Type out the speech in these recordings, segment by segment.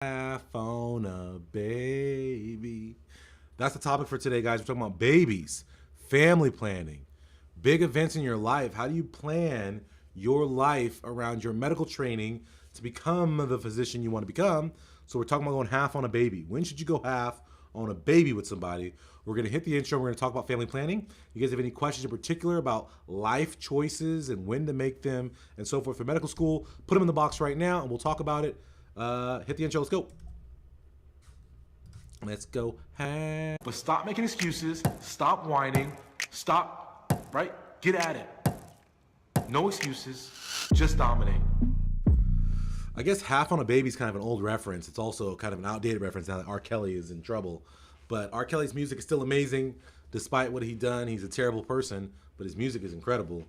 Half on a baby. That's the topic for today, guys. We're talking about babies, family planning, big events in your life. How do you plan your life around your medical training to become the physician you want to become? So we're talking about going half on a baby. When should you go half on a baby with somebody? We're going to hit the intro. We're going to talk about family planning. You guys have any questions in particular about life choices and when to make them and so forth for medical school? Put them in the box right now and we'll talk about it. Hit the intro. Let's go. Let's go. But stop making excuses. Stop whining. Stop, right? Get at it. No excuses. Just dominate. I guess half on a baby is kind of an old reference. It's also kind of an outdated reference now that R. Kelly is in trouble. But R. Kelly's music is still amazing. Despite what he's done, he's a terrible person, but his music is incredible.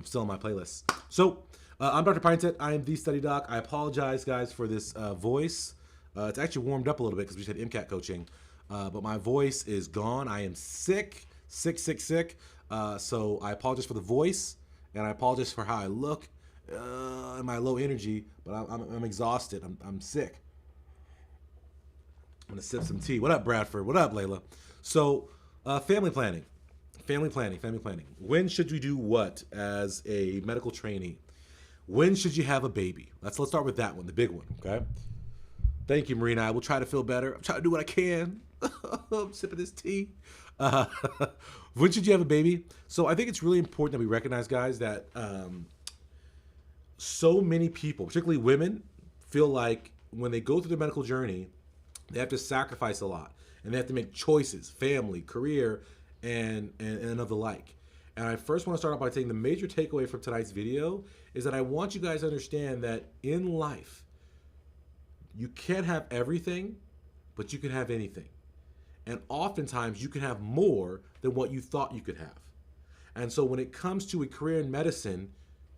Still on my playlist. So, I'm Dr. Pinesett. I am the study doc. I apologize, guys, for this voice. It's actually warmed up a little bit because we just had MCAT coaching. But my voice is gone. I am sick. So I apologize for the voice, and I apologize for how I look and my low energy, but I'm exhausted. I'm sick. I'm going to sip some tea. What up, Bradford? What up, Layla? So, family planning. Family planning. When should you do what as a medical trainee? When should you have a baby? Let's start with that one, the big one, okay? Thank you, Marina. I will try to feel better. I'm trying to do what I can. I'm sipping this tea. When should you have a baby? So I think it's really important that we recognize, guys, that so many people, particularly women, feel like when they go through their medical journey, they have to sacrifice a lot. And they have to make choices, family, career, and of the like. And I first want to start off by saying the major takeaway from tonight's video is that I want you guys to understand that in life, you can't have everything, but you can have anything. And oftentimes you can have more than what you thought you could have. And so when it comes to a career in medicine,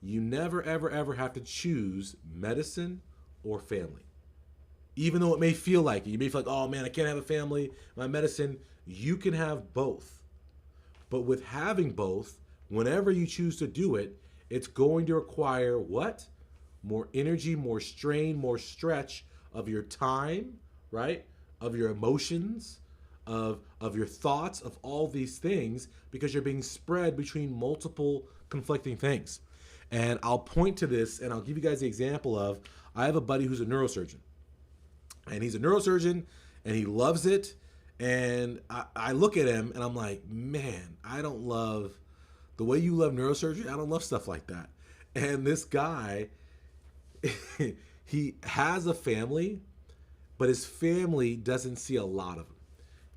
you never, ever have to choose medicine or family. Even though it may feel like it. You may feel like, oh man, I can't have a family, my medicine. You can have both. But with having both, whenever you choose to do it, it's going to require what? More energy, more strain, more stretch of your time, right? Of your emotions, of your thoughts, of all these things, because you're being spread between multiple conflicting things. And I'll point to this and I'll give you guys the example of, I have a buddy who's a neurosurgeon. And he's a neurosurgeon and he loves it. And I look at him and I'm like, man, I don't love the way you love neurosurgery. I don't love stuff like that. And this guy, he has a family, but his family doesn't see a lot of him.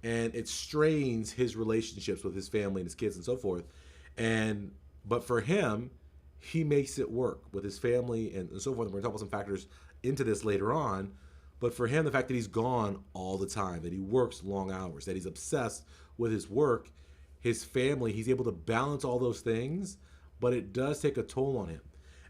And it strains his relationships with his family and his kids and so forth. But for him, he makes it work with his family and so forth. We're going to talk about some factors into this later on. But for him, the fact that he's gone all the time, that he works long hours, that he's obsessed with his work, his family, he's able to balance all those things, but it does take a toll on him.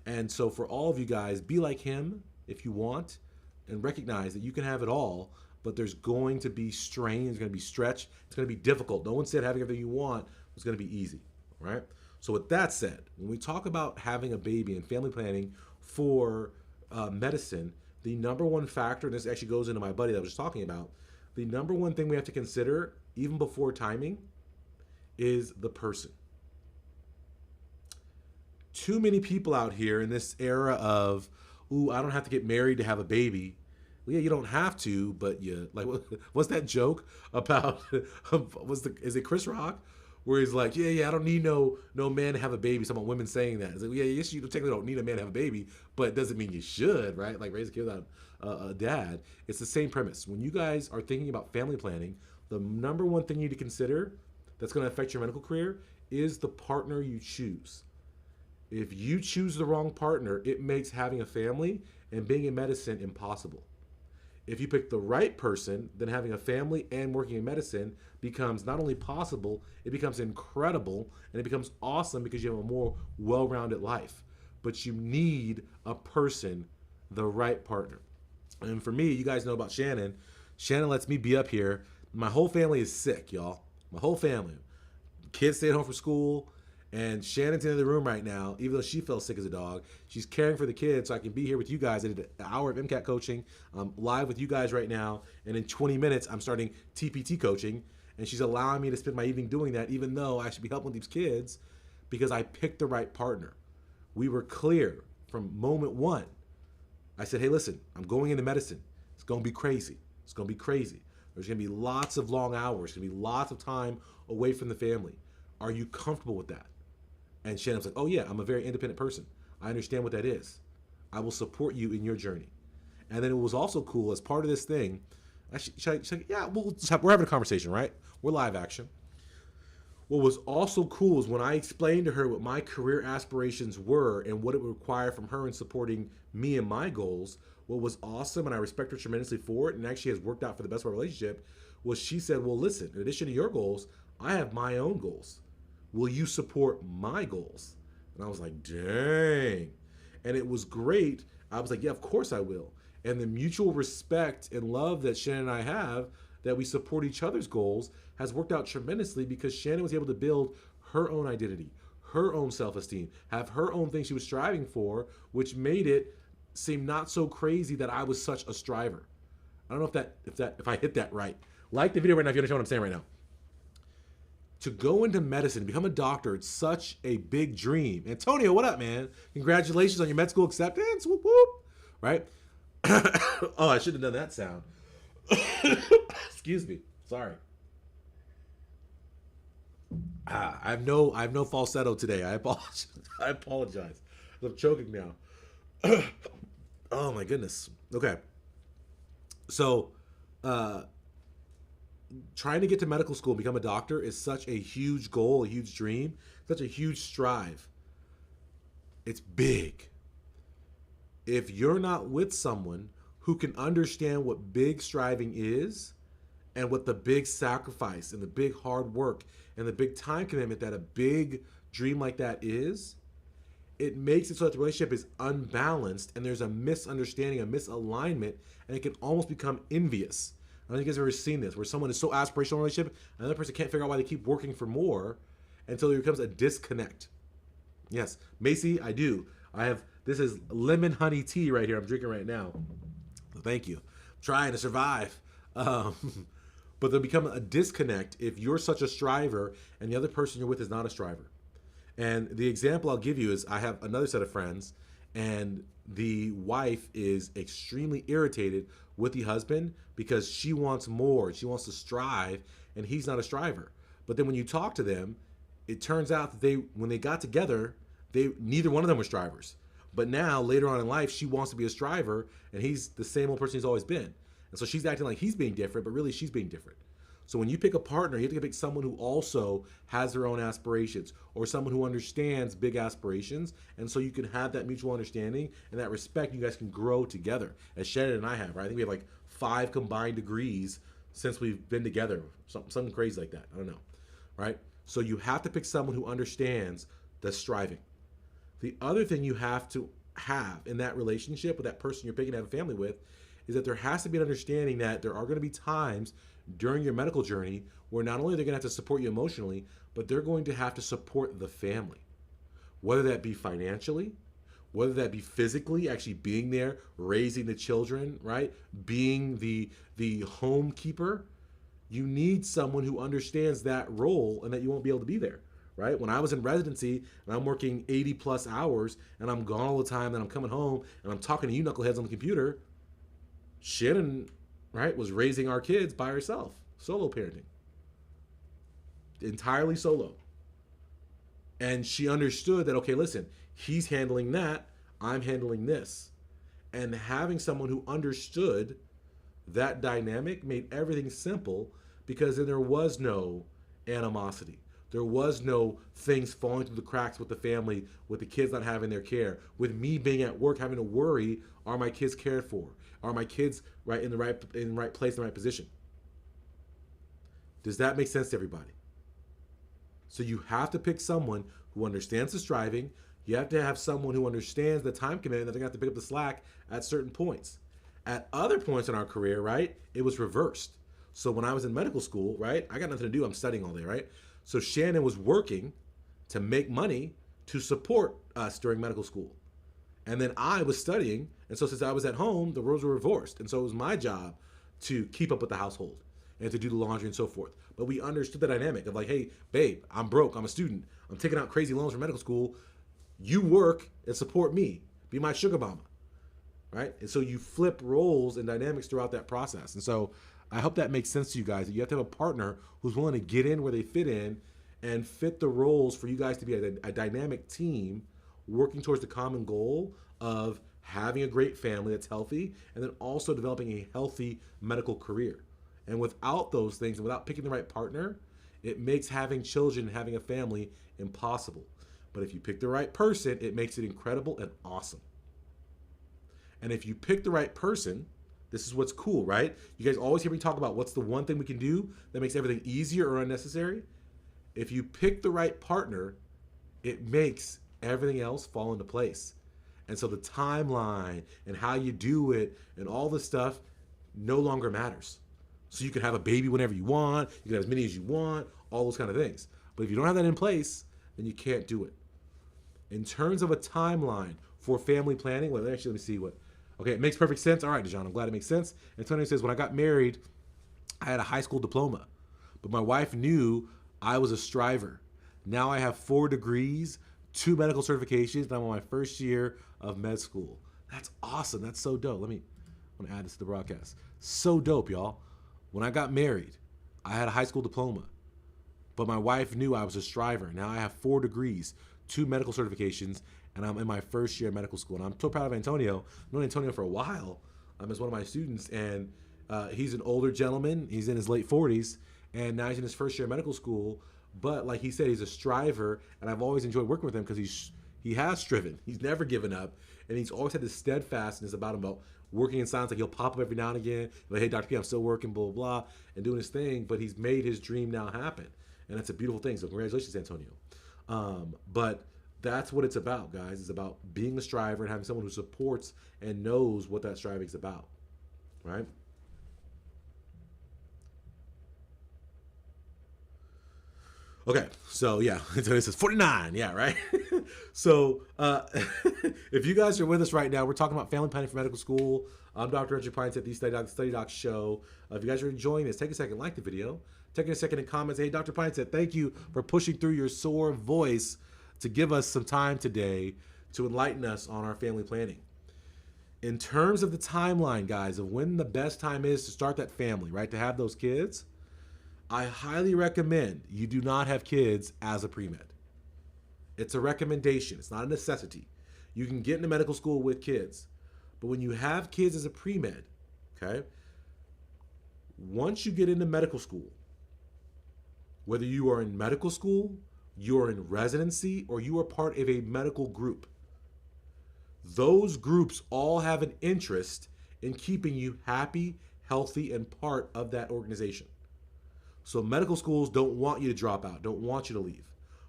And so for all of you guys, be like him if you want, and recognize that you can have it all, but there's going to be strain, there's going to be stretch, it's going to be difficult. No one said having everything you want was going to be easy, right? So with that said, when we talk about having a baby and family planning for medicine, the number one factor, and this actually goes into my buddy that I was just talking about, the number one thing we have to consider, even before timing, is the person. Too many people out here in this era of, ooh, I don't have to get married to have a baby. Well, yeah, you don't have to, but you, like, what's that joke about, is it Chris Rock? Where he's like, yeah, I don't need no man to have a baby. Some women saying that. It's like, yeah, yes, you technically don't need a man to have a baby, but it doesn't mean you should, right? Like raise a kid without a dad. It's the same premise. When you guys are thinking about family planning, the number one thing you need to consider that's going to affect your medical career is the partner you choose. If you choose the wrong partner, it makes having a family and being in medicine impossible. If you pick the right person, then having a family and working in medicine becomes not only possible, it becomes incredible, and it becomes awesome because you have a more well-rounded life. But you need a person, the right partner. And for me, you guys know about Shannon. Shannon lets me be up here. My whole family is sick, y'all. My whole family. Kids stay at home from school, And Shannon's in the room right now, even though she felt sick as a dog. She's caring for the kids so I can be here with you guys. I did an hour of MCAT coaching. I'm live with you guys right now. And in 20 minutes, I'm starting TPT coaching. And she's allowing me to spend my evening doing that, even though I should be helping these kids, because I picked the right partner. We were clear from moment one. I said, hey, listen, I'm going into medicine. It's going to be crazy. It's going to be crazy. There's going to be lots of long hours. There's going to be lots of time away from the family. Are you comfortable with that? And Shannon's like, oh yeah, I'm a very independent person. I understand what that is. I will support you in your journey. And then it was also cool as part of this thing. Yeah, we're having a conversation, right? We're live action. What was also cool is when I explained to her what my career aspirations were and what it would require from her in supporting me and my goals, what was awesome, and I respect her tremendously for it, and actually has worked out for the best of our relationship, was she said, well, listen, in addition to your goals, I have my own goals. Will you support my goals? And I was like, dang. And it was great. I was like, yeah, of course I will. And the mutual respect and love that Shannon and I have, that we support each other's goals, has worked out tremendously because Shannon was able to build her own identity, her own self-esteem, have her own thing she was striving for, which made it seem not so crazy that I was such a striver. I don't know if I hit that right. Like the video right now if you understand what I'm saying right now. To go into medicine, become a doctor, it's such a big dream. Antonio, what up, man? Congratulations on your med school acceptance. Whoop, whoop. Right? Oh, I shouldn't have done that sound. Excuse me. Sorry. I have no falsetto today. I apologize. I apologize. I'm choking now. Oh my goodness. Okay. So, trying to get to medical school and become a doctor is such a huge goal, a huge dream, such a huge strive. It's big. If you're not with someone who can understand what big striving is and what the big sacrifice and the big hard work and the big time commitment that a big dream like that is, it makes it so that the relationship is unbalanced and there's a misunderstanding, a misalignment, and it can almost become envious. I don't think you guys have ever seen this, where someone is so aspirational in a relationship, and another person can't figure out why they keep working for more until there becomes a disconnect. Yes, Macy, I do. This is lemon honey tea right here I'm drinking right now. So thank you. I'm trying to survive. But there'll become a disconnect if you're such a striver and the other person you're with is not a striver. And the example I'll give you is I have another set of friends, and the wife is extremely irritated with the husband because she wants more. She wants to strive, and he's not a striver. But then when you talk to them, it turns out that when they got together, neither one of them were strivers. But now, later on in life, she wants to be a striver, and he's the same old person he's always been. And so she's acting like he's being different, but really she's being different. So when you pick a partner, you have to pick someone who also has their own aspirations, or someone who understands big aspirations, and so you can have that mutual understanding and that respect. You guys can grow together, as Shannon and I have. Right? I think we have like 5 combined degrees since we've been together, something crazy like that. I don't know, right? So you have to pick someone who understands the striving. The other thing you have to have in that relationship with that person you're picking to have a family with is that there has to be an understanding that there are going to be times during your medical journey where not only they're going to have to support you emotionally, but they're going to have to support the family. Whether that be financially, whether that be physically, actually being there, raising the children, right? Being the home keeper. You need someone who understands that role and that you won't be able to be there, right? When I was in residency and I'm working 80 plus hours and I'm gone all the time and I'm coming home and I'm talking to you knuckleheads on the computer, Shannon, right, was raising our kids by herself, solo parenting, entirely solo. And she understood that, okay, listen, he's handling that, I'm handling this. And having someone who understood that dynamic made everything simple, because then there was no animosity. There was no things falling through the cracks with the family, with the kids not having their care, with me being at work having to worry, are my kids cared for? Are my kids in the right place, in the right position? Does that make sense to everybody? So you have to pick someone who understands the striving. You have to have someone who understands the time commitment that they're going to have to pick up the slack at certain points. At other points in our career, right, it was reversed. So when I was in medical school, right, I got nothing to do. I'm studying all day, right? So Shannon was working, to make money to support us during medical school. And then I was studying, and so since I was at home, the roles were reversed. And so it was my job to keep up with the household and to do the laundry and so forth. But we understood the dynamic of like, hey, babe, I'm broke, I'm a student, I'm taking out crazy loans for medical school. You work and support me. Be my sugar mama, right? And so you flip roles and dynamics throughout that process. And so I hope that makes sense to you guys, that you have to have a partner who's willing to get in where they fit in and fit the roles for you guys to be a dynamic team working towards the common goal of having a great family that's healthy and then also developing a healthy medical career. And without those things and without picking the right partner, it makes having children and having a family impossible. But if you pick the right person, it makes it incredible and awesome. And if you pick the right person, this is what's cool, right? You guys always hear me talk about what's the one thing we can do that makes everything easier or unnecessary. If you pick the right partner, it makes everything else fall into place. And so the timeline and how you do it and all this stuff no longer matters. So you can have a baby whenever you want, you can have as many as you want, all those kind of things. But if you don't have that in place, then you can't do it. In terms of a timeline for family planning, well, actually, let me see what. Okay, it makes perfect sense. All right, Dijon, I'm glad it makes sense. Antonio says, when I got married, I had a high school diploma, but my wife knew I was a striver. Now I have 4 degrees, 2 medical certifications, and I'm on my first year of med school. That's awesome. That's so dope. I want to add this to the broadcast. So dope, y'all. When I got married, I had a high school diploma, but my wife knew I was a striver. Now I have 4 degrees, 2 medical certifications, and I'm in my first year of medical school. And I'm so proud of Antonio. I've known Antonio for a while as one of my students, and he's an older gentleman. He's in his late 40s, and now he's in his first year of medical school. But like he said, he's a striver, and I've always enjoyed working with him because he has striven. He's never given up, and he's always had this steadfastness about him, about working in science. Like he'll pop up every now and again, like, hey, Dr. P, I'm still working, blah, blah, blah, and doing his thing, but he's made his dream now happen. And that's a beautiful thing. So congratulations, Antonio. But that's what it's about, guys. It's about being a striver and having someone who supports and knows what that striving is about, right? Okay, so yeah, Antonio says 49, yeah, right? So if you guys are with us right now, we're talking about family planning for medical school. I'm Dr. Richard Pinesett, the Study Doc Show. If you guys are enjoying this, take a second, like the video. Take a second in comments. Hey, Dr. Pinesett, thank you for pushing through your sore voice to give us some time today to enlighten us on our family planning. In terms of the timeline, guys, of when the best time is to start that family, right, to have those kids, I highly recommend you do not have kids as a pre-med. It's a recommendation. It's not a necessity. You can get into medical school with kids. But when you have kids as a pre-med, okay, once you get into medical school, whether you are in medical school, you're in residency, or you are part of a medical group, those groups all have an interest in keeping you happy, healthy, and part of that organization. So medical schools don't want you to drop out, don't want you to leave.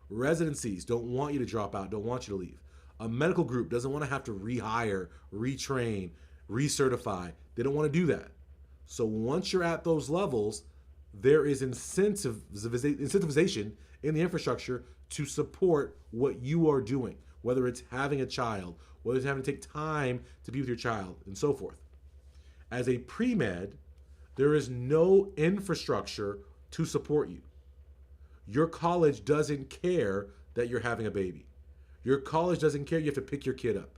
Residencies don't want you to drop out, don't want you to leave. A medical group doesn't want to have to rehire, retrain, recertify. They don't want to do that. So once you're at those levels, there is incentivization in the infrastructure to support what you are doing, whether it's having a child, whether it's having to take time to be with your child, and so forth. As a pre-med, there is no infrastructure to support you. Your college doesn't care that you're having a baby. Your college doesn't care you have to pick your kid up.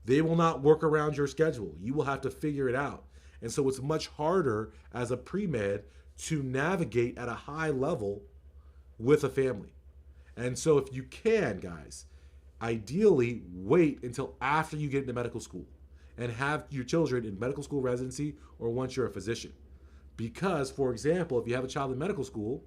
They will not work around your schedule. You will have to figure it out. And so it's much harder as a pre-med to navigate at a high level with a family. And so if you can, guys, ideally wait until after you get into medical school and have your children in medical school residency or once you're a physician. Because, for example, if you have a child in medical school,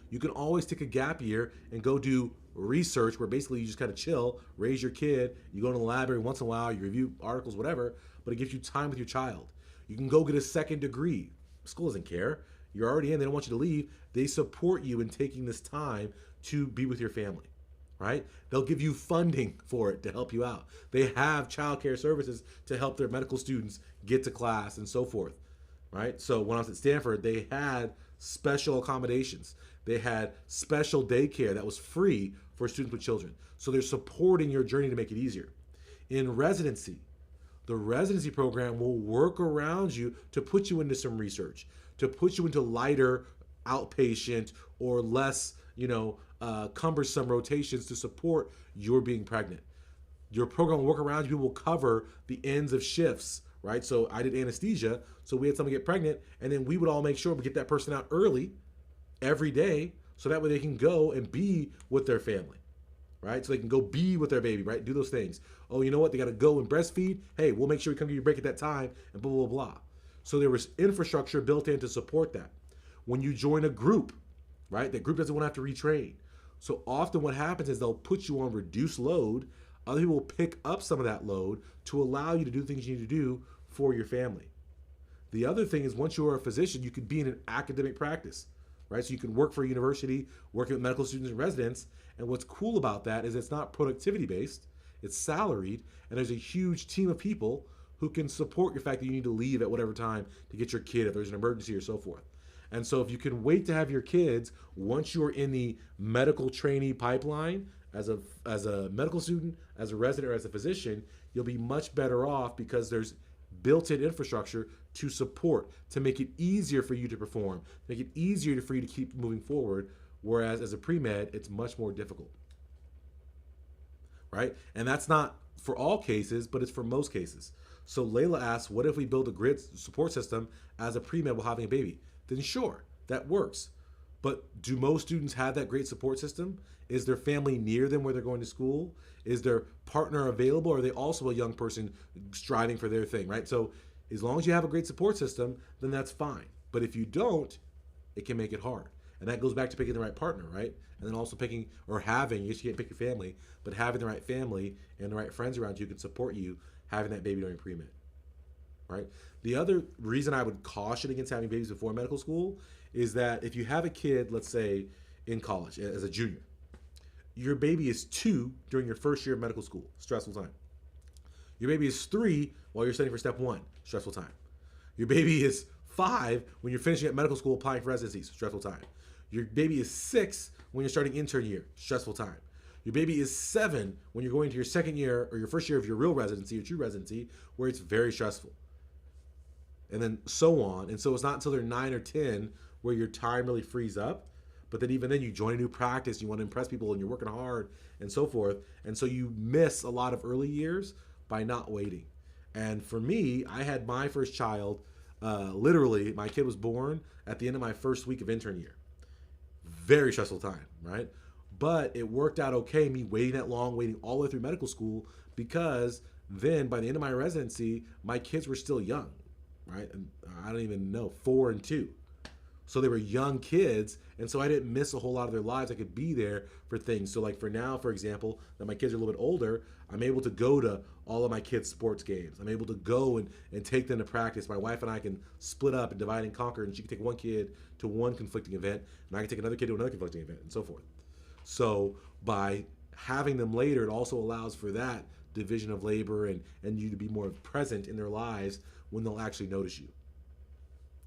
you can always take a gap year and go do research where basically you just kind of chill, raise your kid, you go to the lab every once in a while, you review articles, whatever, but it gives you time with your child. You can go get a second degree. School doesn't care. You're already in, they don't want you to leave. They support you in taking this time to be with your family, right? They'll give you funding for it to help you out. They have childcare services to help their medical students get to class and so forth. right? So when I was at Stanford, they had special accommodations. They had special daycare that was free for students with children. So they're supporting your journey to make it easier. In residency, the residency program will work around you to put you into some research, to put you into lighter outpatient or less, cumbersome rotations to support your being pregnant. Your program will work around you. People will cover the ends of shifts, right? So I did anesthesia, so we had someone get pregnant, and then we would all make sure we get that person out early every day, so that way they can go and be with their family, right? So they can go be with their baby, right? Do those things. Oh, you know what? They got to go and breastfeed. Hey, we'll make sure we come give you a break at that time, and blah, blah, blah. So there was infrastructure built in to support that. When you join a group, right, that group doesn't want to have to retrain. So often what happens is they'll put you on reduced load. Other people will pick up some of that load to allow you to do things you need to do for your family. The other thing is once you're a physician, you could be in an academic practice, right? So you can work for a university, working with medical students and residents. And what's cool about that is it's not productivity based, it's salaried, and there's a huge team of people who can support your fact that you need to leave at whatever time to get your kid if there's an emergency or so forth. And so if you can wait to have your kids once you're in the medical trainee pipeline as a medical student, as a resident, or as a physician, you'll be much better off because there's built-in infrastructure to support, to make it easier for you to perform, make it easier for you to keep moving forward, whereas as a pre-med, it's much more difficult, right? And that's not for all cases, but it's for most cases. So Layla asks, what if we build a grid support system as a pre-med while having a baby? Then sure, that works. But do most students have that great support system? Is their family near them where they're going to school? Is their partner available? Or are they also a young person striving for their thing, right? So as long as you have a great support system, then that's fine. But if you don't, it can make it hard. And that goes back to picking the right partner, right? And then also picking or having, you can't pick your family, but having the right family and the right friends around you can support you having that baby during pre-med, right? The other reason I would caution against having babies before medical school is that if you have a kid, let's say in college as a junior, your baby is 2 during your first year of medical school, stressful time. Your baby is 3 while you're studying for step 1, stressful time. Your baby is 5 when you're finishing at medical school applying for residencies, stressful time. Your baby is 6 when you're starting intern year, stressful time. Your baby is 7 when you're going to your second year or your first year of your real residency or true residency, where it's very stressful. And then so on. And so it's not until they're 9 or 10 where your time really frees up. But then even then you join a new practice, you want to impress people and you're working hard and so forth. And so you miss a lot of early years by not waiting. And for me, I had my first child, literally, my kid was born at the end of my first week of intern year. Very stressful time, right? But it worked out okay, me waiting that long, waiting all the way through medical school, because then by the end of my residency, my kids were still young, right? And I don't even know, 4 and 2. So they were young kids, and so I didn't miss a whole lot of their lives. I could be there for things. So like for now, for example, that my kids are a little bit older, I'm able to go to all of my kids' sports games. I'm able to go and take them to practice. My wife and I can split up and divide and conquer, and she can take one kid to one conflicting event, and I can take another kid to another conflicting event, and so forth. So by having them later, it also allows for that division of labor and you to be more present in their lives when they'll actually notice you.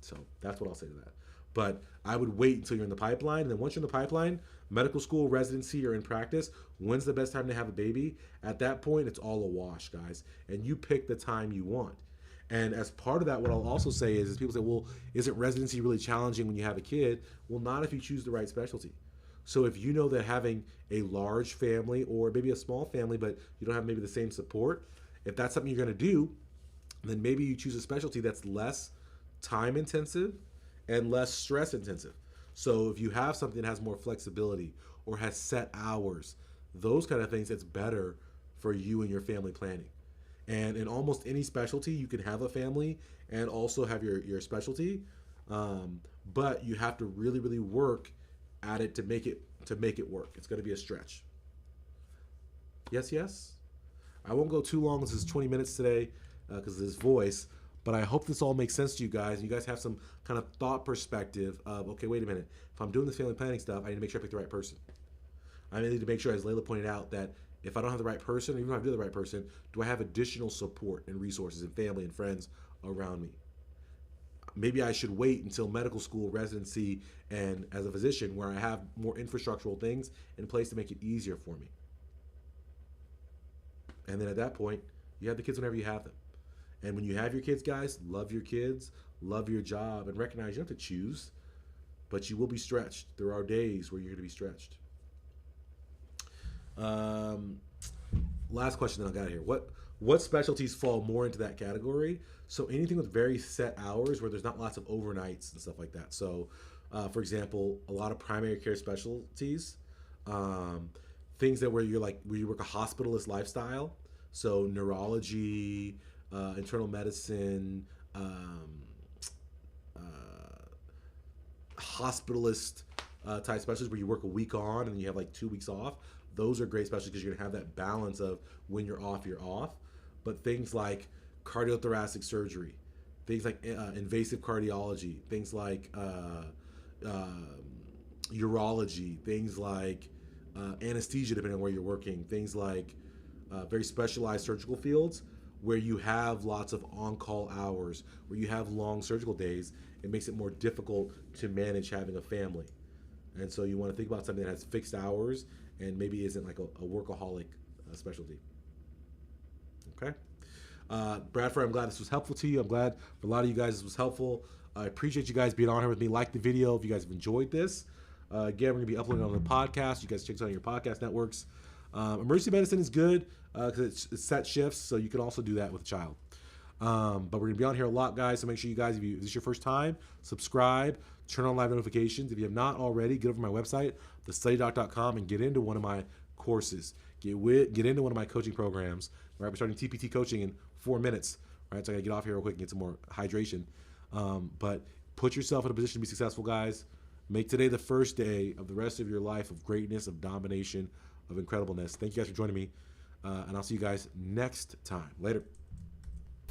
So that's what I'll say to that. But I would wait until you're in the pipeline. And then once you're in the pipeline, medical school, residency, or in practice, when's the best time to have a baby? At that point, it's all a wash, guys. And you pick the time you want. And as part of that, what I'll also say is people say, well, isn't residency really challenging when you have a kid? Well, not if you choose the right specialty. So if you know that having a large family or maybe a small family, but you don't have maybe the same support, if that's something you're going to do, then maybe you choose a specialty that's less time intensive and less stress intensive. So if you have something that has more flexibility or has set hours, those kind of things, it's better for you and your family planning. And in almost any specialty, you can have a family and also have your specialty, but you have to really, really work at it to make it work. It's going to be a stretch. Yes. I won't go too long. This is 20 minutes today because of this voice. But I hope this all makes sense to you guys. You guys have some kind of thought perspective of, okay, wait a minute. If I'm doing this family planning stuff, I need to make sure I pick the right person. I need to make sure, as Layla pointed out, that if I don't have the right person, or even if I do the right person, do I have additional support and resources and family and friends around me? maybe I should wait until medical school, residency, and as a physician where I have more infrastructural things in place to make it easier for me. And then at that point, you have the kids whenever you have them. And when you have your kids, guys, love your kids, love your job, and recognize you don't have to choose, but you will be stretched. There are days where you're going to be stretched. Last question that I got here. What specialties fall more into that category? So anything with very set hours where there's not lots of overnights and stuff like that. So, for example, a lot of primary care specialties, things that where you work a hospitalist lifestyle. So neurology, internal medicine, hospitalist type specialties where you work a week on and you have like 2 weeks off. Those are great specialties because you're gonna have that balance of when you're off, you're off. But things like cardiothoracic surgery, things like invasive cardiology, things like urology, things like anesthesia, depending on where you're working, things like very specialized surgical fields where you have lots of on-call hours, where you have long surgical days, it makes it more difficult to manage having a family. And so you want to think about something that has fixed hours and maybe isn't like a workaholic specialty. Okay. Bradford, I'm glad this was helpful to you. I'm glad for a lot of you guys this was helpful. I appreciate you guys being on here with me. Like the video if you guys have enjoyed this. Again, we're going to be uploading on the podcast. You guys check it out on your podcast networks. Emergency medicine is good because it's set shifts, so you can also do that with a child. But we're going to be on here a lot, guys, so make sure you guys, if this is your first time, subscribe, turn on live notifications. If you have not already, get over to my website, thestudydoc.com, and get into one of my courses. Get into one of my coaching programs. Right, we're starting TPT coaching in 4 minutes. Right, so I got to get off here real quick and get some more hydration. But put yourself in a position to be successful, guys. Make today the first day of the rest of your life of greatness, of domination, of incredibleness. Thank you guys for joining me, and I'll see you guys next time. Later.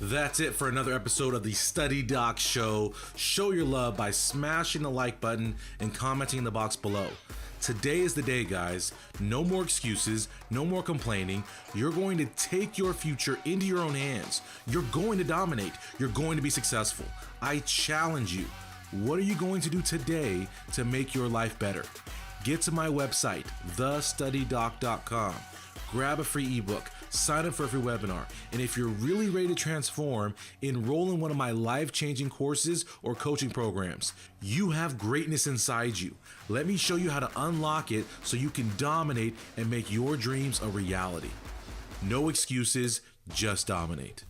That's it for another episode of the Study Doc Show. Show your love by smashing the like button and commenting in the box below. Today is the day, guys. No more excuses, no more complaining. You're going to take your future into your own hands. You're going to dominate. You're going to be successful. I challenge you. What are you going to do today to make your life better? Get to my website, thestudydoc.com. Grab a free ebook, sign up for a free webinar, and if you're really ready to transform, enroll in one of my life-changing courses or coaching programs. You have greatness inside you. Let me show you how to unlock it so you can dominate and make your dreams a reality. No excuses, just dominate.